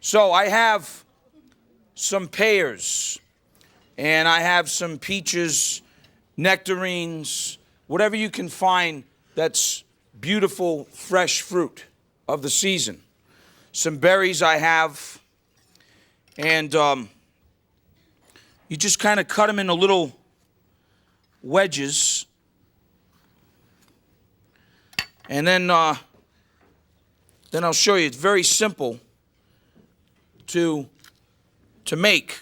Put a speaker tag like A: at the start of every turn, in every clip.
A: So I have some pears, and I have some peaches, nectarines, whatever you can find that's beautiful, fresh fruit of the season. Some berries I have, and you just kind of cut them into little wedges, and then I'll show you. It's very simple to make.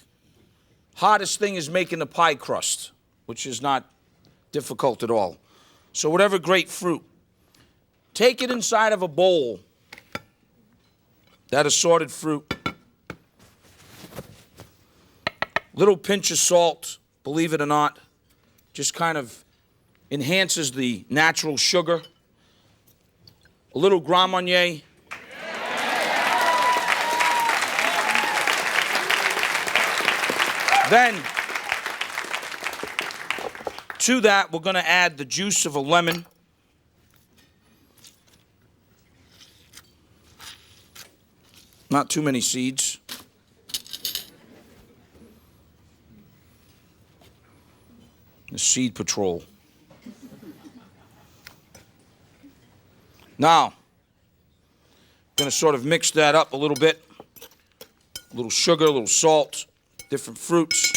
A: Hardest thing is making the pie crust, which is not difficult at all. So whatever grapefruit, take it inside of a bowl, that assorted fruit, little pinch of salt, believe it or not, just kind of enhances the natural sugar. A little Grand Marnier. Then, to that, we're going to add the juice of a lemon. Not too many seeds. The seed patrol. Now, going to sort of mix that up a little bit. A little sugar, a little salt, different fruits.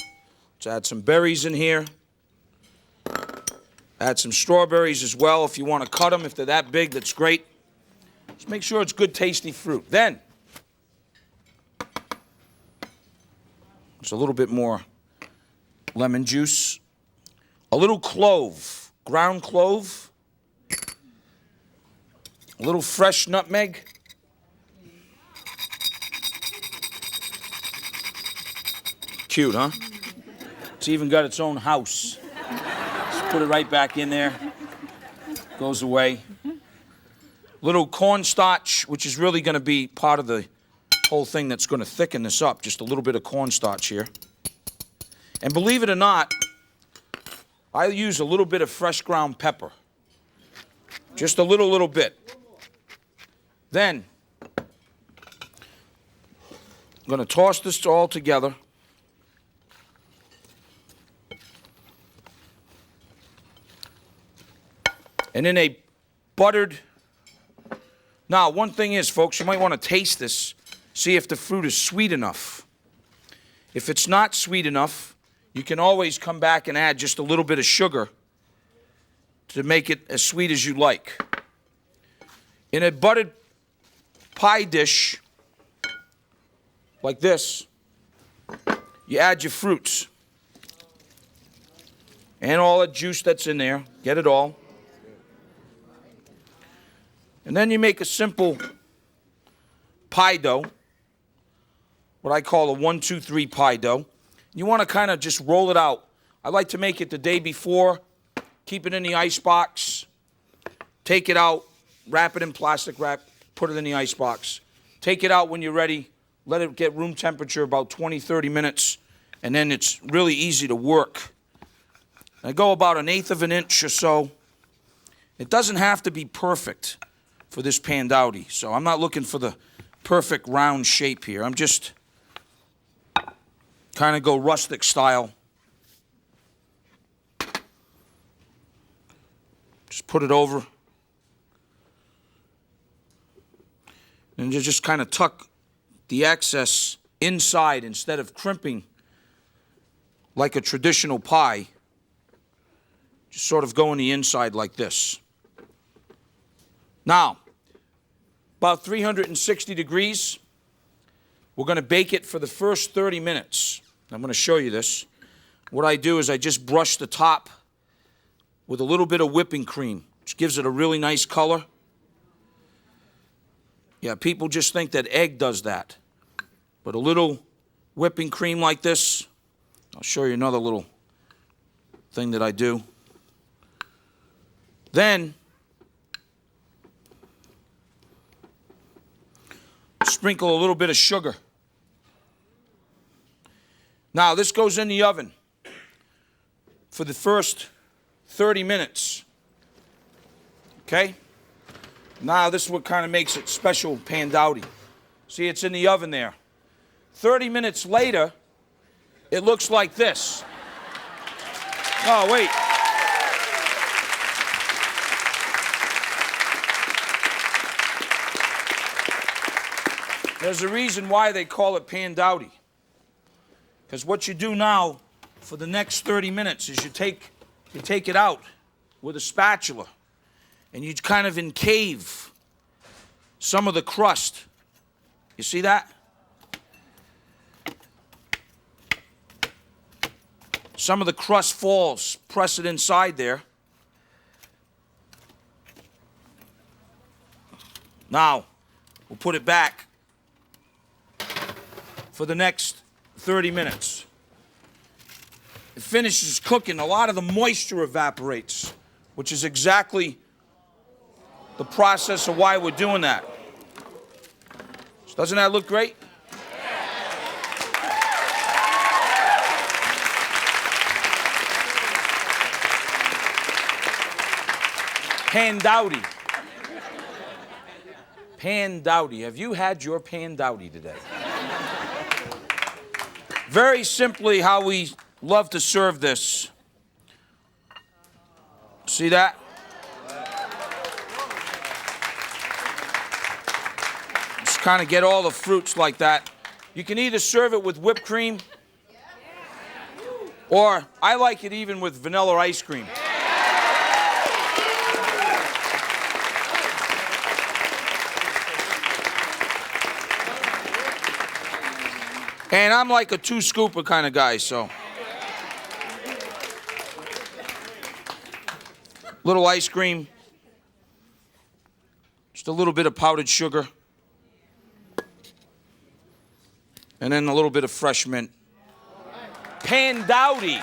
A: Let's add some berries in here. Add some strawberries as well if you want to cut them. If they're that big, that's great. Just make sure it's good, tasty fruit. Then, just a little bit more lemon juice. A little clove, ground clove. A little fresh nutmeg. Cute, huh? It's even got its own house. Just put it right back in there. Goes away. Little cornstarch, which is really going to be part of the whole thing that's going to thicken this up. Just a little bit of cornstarch here. And believe it or not, I use a little bit of fresh ground pepper. Just a little bit. Then, I'm going to toss this all together. And in a buttered... Now, one thing is, folks, you might want to taste this, see if the fruit is sweet enough. If it's not sweet enough, you can always come back and add just a little bit of sugar to make it as sweet as you like. In a buttered pie dish like this, you add your fruits and all the juice that's in there. Get it all. And then you make a simple pie dough, what I call a 1, 2, 3 pie dough. You want to kind of just roll it out. I like to make it the day before, keep it in the ice box, take it out, wrap it in plastic wrap, put it in the ice box. Take it out when you're ready, let it get room temperature about 20, 30 minutes, and then it's really easy to work. I go about 1/8 of an inch or so. It doesn't have to be perfect for this Pandowdy, so I'm not looking for the perfect round shape here. I'm just kind of go rustic style. Just put it over. And you just kind of tuck the excess inside instead of crimping like a traditional pie. Just sort of go on the inside like this. Now, about 360 degrees, we're going to bake it for the first 30 minutes. I'm going to show you this. What I do is I just brush the top with a little bit of whipping cream, which gives it a really nice color. Yeah, people just think that egg does that. But a little whipping cream like this, I'll show you another little thing that I do. Then, sprinkle a little bit of sugar. Now, this goes in the oven for the first 30 minutes. Okay? Now, this is what kind of makes it special Pandowdy. See, it's in the oven there. 30 minutes later, it looks like this. Oh, wait. There's a reason why they call it Pandowdy. Because what you do now for the next 30 minutes is you take it out with a spatula and you kind of encave some of the crust. You see that? Some of the crust falls. Press it inside there. Now, we'll put it back for the next 30 minutes. It finishes cooking. A lot of the moisture evaporates, which is exactly the process of why we're doing that. So doesn't that look great? Pandowdy. Pandowdy. Have you had your Pandowdy today? Very simply, how we love to serve this. See that? Just kind of get all the fruits like that. You can either serve it with whipped cream, or I like it even with vanilla ice cream. And I'm like a two-scooper kind of guy, so. Little ice cream. Just a little bit of powdered sugar. And then a little bit of fresh mint. Pandowdy.